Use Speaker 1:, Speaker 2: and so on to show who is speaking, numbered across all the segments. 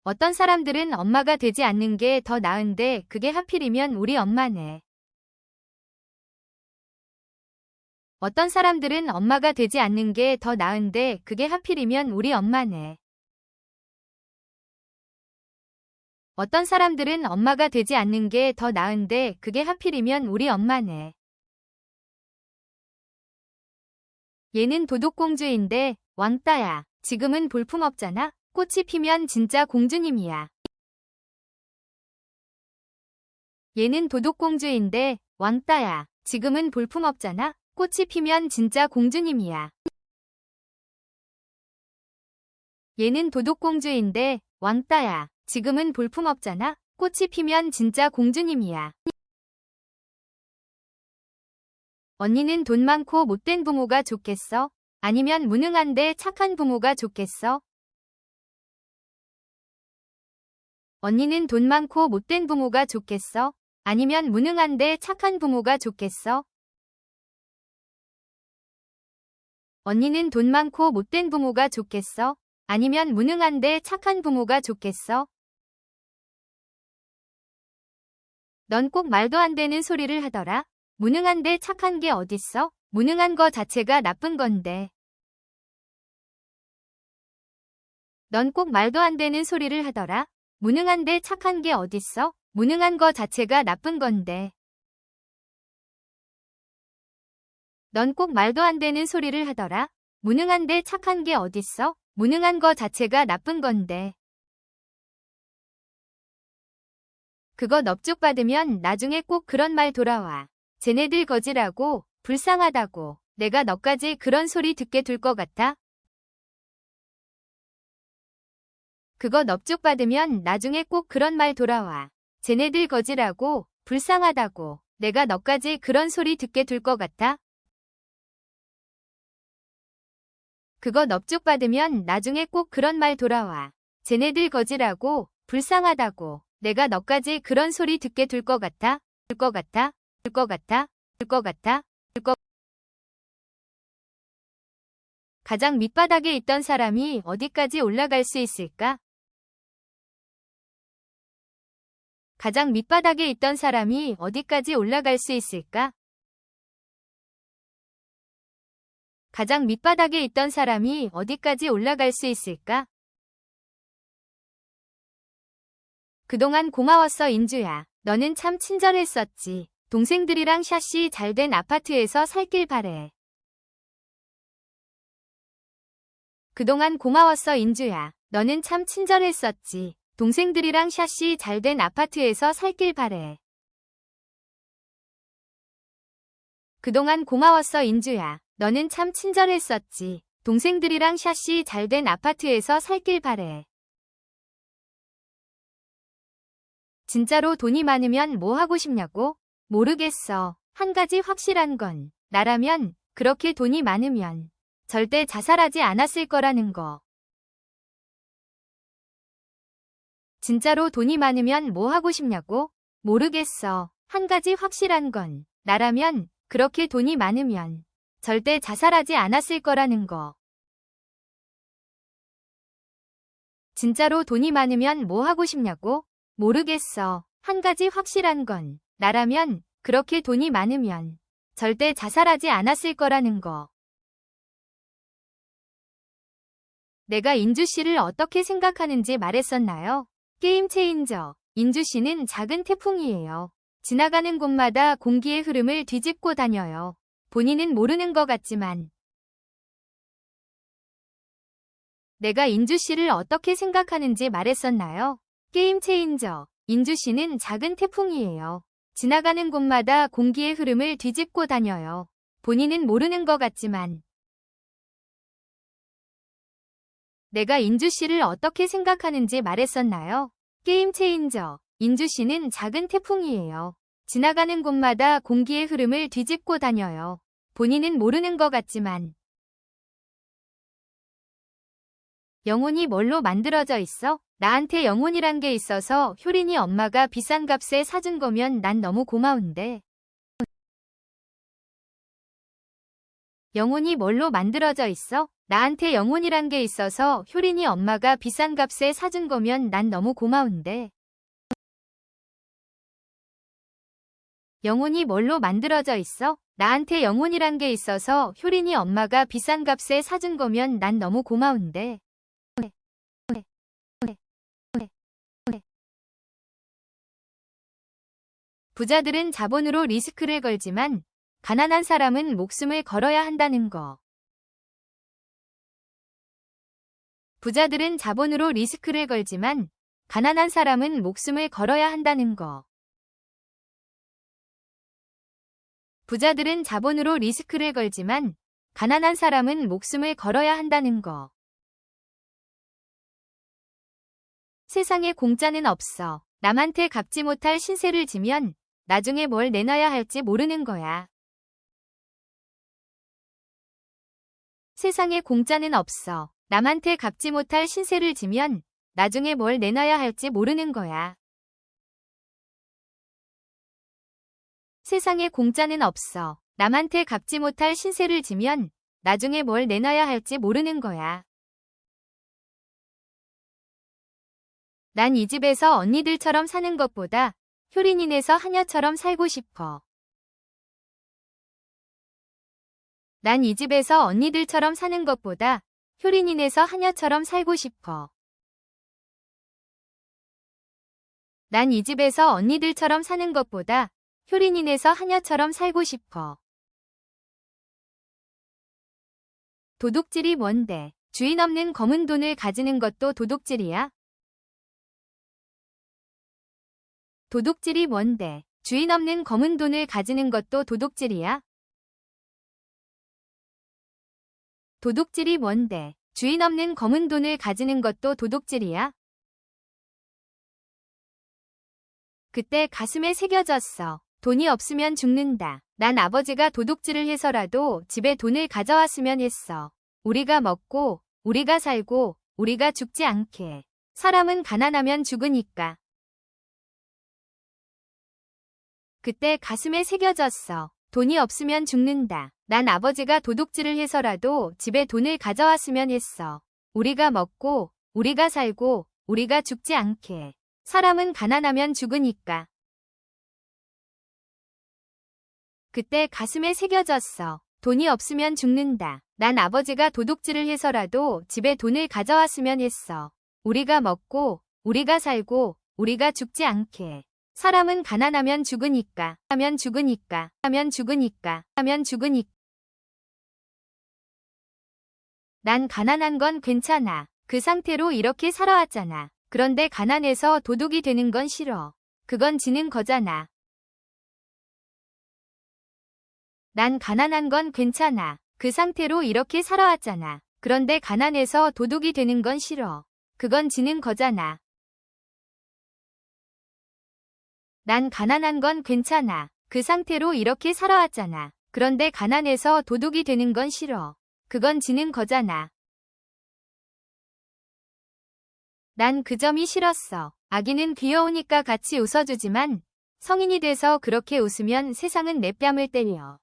Speaker 1: 어떤 사람들은 엄마가 되지 않는 게 더 나은데 그게 하필이면 우리 엄마네. 어떤 사람들은 엄마가 되지 않는 게 더 나은데 그게 하필이면 우리 엄마네. 어떤 사람들은 엄마가 되지 않는 게 더 나은데 그게 하필이면 우리 엄마네. 얘는 도둑공주인데 왕따야. 지금은 볼품없잖아. 꽃이 피면 진짜 공주님이야. 얘는 도둑공주인데 왕따야. 지금은 볼품없잖아. 꽃이 피면 진짜 공주님이야. 얘는 도둑공주인데 왕따야. 지금은 볼품없잖아. 꽃이 피면 진짜 공주님이야. 언니는 돈 많고 못된 부모가 좋겠어? 아니면 무능한데 착한 부모가 좋겠어? 언니는 돈 많고 못된 부모가 좋겠어? 아니면 무능한데 착한 부모가 좋겠어? 언니는 돈 많고 못된 부모가 좋겠어? 아니면 무능한데 착한 부모가 좋겠어? 넌 꼭 말도 안 되는 소리를 하더라. 무능한데 착한 게 어딨어? 무능한 거 자체가 나쁜 건데. 넌 꼭 말도 안 되는 소리를 하더라. 무능한데 착한 게 어딨어? 무능한 거 자체가 나쁜 건데. 넌 꼭 말도 안 되는 소리를 하더라. 무능한데 착한 게 어딨어? 무능한 거 자체가 나쁜 건데. 그거 넙죽 받으면 나중에 꼭 그런 말 돌아와. 쟤네들 거지라고, 불쌍하다고. 내가 너까지 그런 소리 듣게 될 것 같아? 그거 넙죽 받으면 나중에 꼭 그런 말 돌아와. 쟤네들 거지라고, 불쌍하다고. 내가 너까지 그런 소리 듣게 될 것 같아? 그거 넙죽 받으면 나중에 꼭 그런 말 돌아와. 쟤네들 거지라고, 불쌍하다고. 내가 너까지 그런 소리 듣게 될 것 같아? 될 것 같아? 될 것 같아? 될 것 같아? 가장 밑바닥에 있던 사람이 어디까지 올라갈 수 있을까? 가장 밑바닥에 있던 사람이 어디까지 올라갈 수 있을까? 가장 밑바닥에 있던 사람이 어디까지 올라갈 수 있을까? 그동안 고마웠어 인주야. 너는 참 친절했었지. 동생들이랑 샷이 잘된 아파트에서 살길 바래. 그동안 고마웠어 인주야. 너는 참 친절했었지. 동생들이랑 샷이 잘된 아파트에서 살길 바래. 그동안 고마웠어 인주야. 너는 참 친절했었지. 동생들이랑 샷이 잘된 아파트에서 살길 바래. 진짜로 돈이 많으면 뭐 하고 싶냐고? 모르겠어. 한 가지 확실한 건 나라면 그렇게 돈이 많으면 절대 자살하지 않았을 거라는 거. 진짜로 돈이 많으면 뭐 하고 싶냐고? 모르겠어. 한 가지 확실한 건 나라면 그렇게 돈이 많으면 절대 자살하지 않았을 거라는 거. 진짜로 돈이 많으면 뭐 하고 싶냐고? 모르겠어. 한 가지 확실한 건 나라면 그렇게 돈이 많으면 절대 자살하지 않았을 거라는 거. 내가 인주 씨를 어떻게 생각하는지 말했었나요? 게임 체인저. 인주 씨는 작은 태풍이에요. 지나가는 곳마다 공기의 흐름을 뒤집고 다녀요. 본인은 모르는 것 같지만. 내가 인주 씨를 어떻게 생각하는지 말했었나요? 게임 체인저. 인주 씨는 작은 태풍이에요. 지나가는 곳마다 공기의 흐름을 뒤집고 다녀요. 본인은 모르는 것 같지만. 내가 인주 씨를 어떻게 생각하는지 말했었나요? 게임 체인저. 인주 씨는 작은 태풍이에요. 지나가는 곳마다 공기의 흐름을 뒤집고 다녀요. 본인은 모르는 것 같지만. 영혼이 뭘로 만들어져 있어? 나한테 영혼이란 게 있어서 효린이 엄마가 비싼 값에 사준 거면 난 너무 고마운데. 영혼이 뭘로 만들어져 있어? 나한테 영혼이란 게 있어서 효린이 엄마가 비싼 값에 사준 거면 난 너무 고마운데. 영혼이 뭘로 만들어져 있어? 나한테 영혼이란 게 있어서 효린이 엄마가 비싼 값에 사준 거면 난 너무 고마운데. 부자들은 자본으로 리스크를 걸지만 가난한 사람은 목숨을 걸어야 한다는 거. 부자들은 자본으로 리스크를 걸지만 가난한 사람은 목숨을 걸어야 한다는 거. 부자들은 자본으로 리스크를 걸지만 가난한 사람은 목숨을 걸어야 한다는 거. 세상에 공짜는 없어. 남한테 갚지 못할 신세를 지면 나중에 뭘 내놔야 할지 모르는 거야. 세상에 공짜는 없어. 남한테 갚지 못할 신세를 지면 나중에 뭘 내놔야 할지 모르는 거야. 세상에 공짜는 없어. 남한테 갚지 못할 신세를 지면 나중에 뭘 내놔야 할지 모르는 거야. 난 이 집에서 언니들처럼 사는 것보다 효린이네서 하녀처럼 살고 싶어. 난 이 집에서 언니들처럼 사는 것보다 효린이네서 하녀처럼 살고 싶어. 난 이 집에서 언니들처럼 사는 것보다 효린이네서 하녀처럼 살고 싶어. 도둑질이 뭔데? 주인 없는 검은 돈을 가지는 것도 도둑질이야? 도둑질이 뭔데? 주인 없는 검은 돈을 가지는 것도 도둑질이야? 도둑질이 뭔데? 주인 없는 검은 돈을 가지는 것도 도둑질이야? 그때 가슴에 새겨졌어. 돈이 없으면 죽는다. 난 아버지가 도둑질을 해서라도 집에 돈을 가져왔으면 했어. 우리가 먹고, 우리가 살고, 우리가 죽지 않게. 사람은 가난하면 죽으니까. 그때 가슴에 새겨졌어. 돈이 없으면 죽는다. 난 아버지가 도둑질을 해서라도 집에 돈을 가져왔으면 했어. 우리가 먹고, 우리가 살고, 우리가 죽지 않게. 사람은 가난하면 죽으니까. 그때 가슴에 새겨졌어. 돈이 없으면 죽는다. 난 아버지가 도둑질을 해서라도 집에 돈을 가져왔으면 했어. 우리가 먹고, 우리가 살고, 우리가 죽지 않게. 사람은 가난하면 죽으니까. 하면 죽으니까. 하면 죽으니까. 하면 죽으니까. 난 가난한 건 괜찮아. 그 상태로 이렇게 살아왔잖아. 그런데 가난해서 도둑이 되는 건 싫어. 그건 지는 거잖아. 난 가난한 건 괜찮아. 그 상태로 이렇게 살아왔잖아. 그런데 가난해서 도둑이 되는 건 싫어. 그건 지는 거잖아. 난 가난한 건 괜찮아. 그 상태로 이렇게 살아왔잖아. 그런데 가난해서 도둑이 되는 건 싫어. 그건 지는 거잖아. 난 그 점이 싫었어. 아기는 귀여우니까 같이 웃어주지만 성인이 돼서 그렇게 웃으면 세상은 내 뺨을 때려.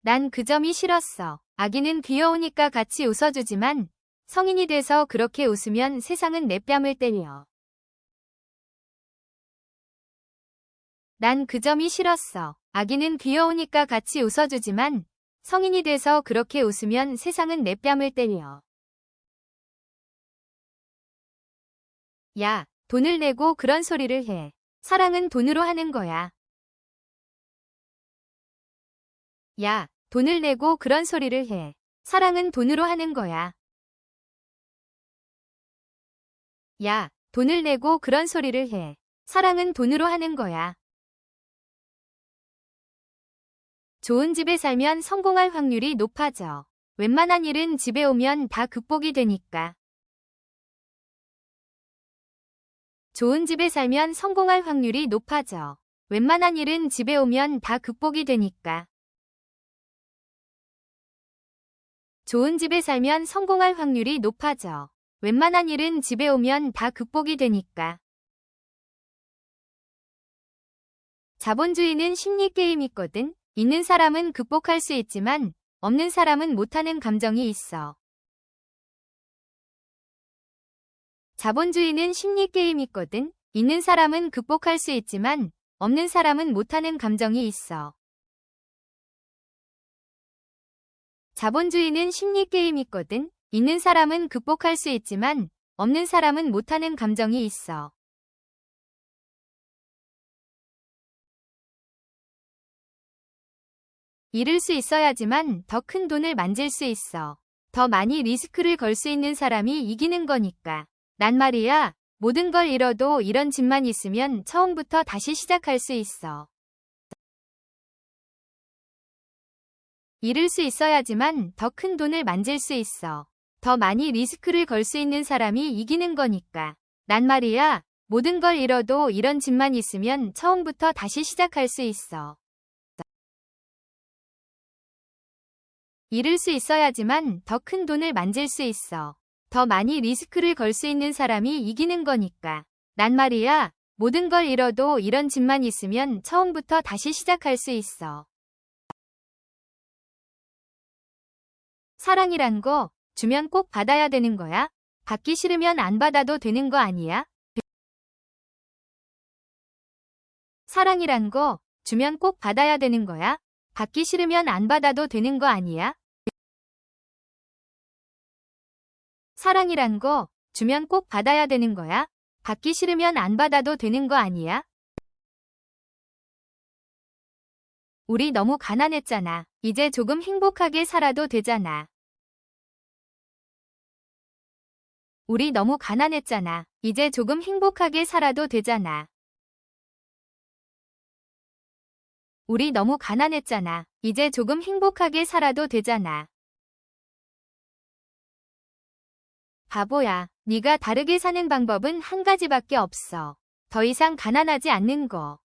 Speaker 1: 난 그 점이 싫었어. 아기는 귀여우니까 같이 웃어주지만 성인이 돼서 그렇게 웃으면 세상은 내 뺨을 때려. 난 그 점이 싫었어. 아기는 귀여우니까 같이 웃어주지만 성인이 돼서 그렇게 웃으면 세상은 내 뺨을 때려. 야, 돈을 내고 그런 소리를 해. 사랑은 돈으로 하는 거야. 야, 돈을 내고 그런 소리를 해. 사랑은 돈으로 하는 거야. 야, 돈을 내고 그런 소리를 해. 사랑은 돈으로 하는 거야. 좋은 집에 살면 성공할 확률이 높아져. 웬만한 일은 집에 오면 다 극복이 되니까. 좋은 집에 살면 성공할 확률이 높아져. 웬만한 일은 집에 오면 다 극복이 되니까. 좋은 집에 살면 성공할 확률이 높아져. 웬만한 일은 집에 오면 다 극복이 되니까. 자본주의는 심리게임이거든. 있는 사람은 극복할 수 있지만 없는 사람은 못하는 감정이 있어. 자본주의는 심리게임이거든. 있는 사람은 극복할 수 있지만 없는 사람은 못하는 감정이 있어. 자본주의는 심리게임이거든. 있는 사람은 극복할 수 있지만 없는 사람은 못하는 감정이 있어. 잃을 수 있어야지만 더 큰 돈을 만질 수 있어. 더 많이 리스크를 걸 수 있는 사람이 이기는 거니까. 난 말이야, 모든 걸 잃어도 이런 집만 있으면 처음부터 다시 시작할 수 있어. 잃을 수 있어야지만 더 큰 돈을 만질 수 있어. 더 많이 리스크를 걸 수 있는 사람이 이기는 거니까. 난 말이야, 모든 걸 잃어도 이런 집만 있으면 처음부터 다시 시작할 수 있어. 잃을 수 있어야지만 더 큰 돈을 만질 수 있어. 더 많이 리스크를 걸 수 있는 사람이 이기는 거니까. 난 말이야, 모든 걸 잃어도 이런 집만 있으면 처음부터 다시 시작할 수 있어. 사랑이란 거 주면 꼭 받아야 되는 거야? 받기 싫으면 안 받아도 되는 거 아니야? 사랑이란 거 주면 꼭 받아야 되는 거야? 받기 싫으면 안 받아도 되는 거 아니야? 사랑이란 거 주면 꼭 받아야 되는 거야? 받기 싫으면 안 받아도 되는 거 아니야? 우리 너무 가난했잖아. 이제 조금 행복하게 살아도 되잖아. 우리 너무 가난했잖아. 이제 조금 행복하게 살아도 되잖아. 우리 너무 가난했잖아. 이제 조금 행복하게 살아도 되잖아. 바보야, 네가 다르게 사는 방법은 한 가지밖에 없어. 더 이상 가난하지 않는 거.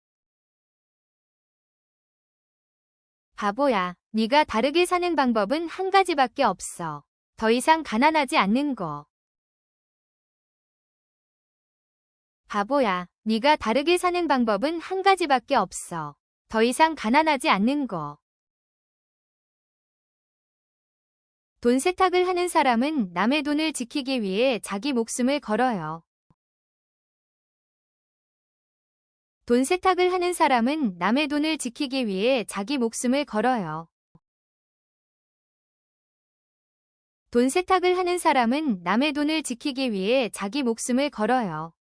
Speaker 1: 바보야, 네가 다르게 사는 방법은 한 가지밖에 없어. 더 이상 가난하지 않는 거. 바보야, 네가 다르게 사는 방법은 한 가지밖에 없어. 더 이상 가난하지 않는 거. 돈 세탁을 하는 사람은 남의 돈을 지키기 위해 자기 목숨을 걸어요. 돈 세탁을 하는 사람은 남의 돈을 지키기 위해 자기 목숨을 걸어요. 돈 세탁을 하는 사람은 남의 돈을 지키기 위해 자기 목숨을 걸어요.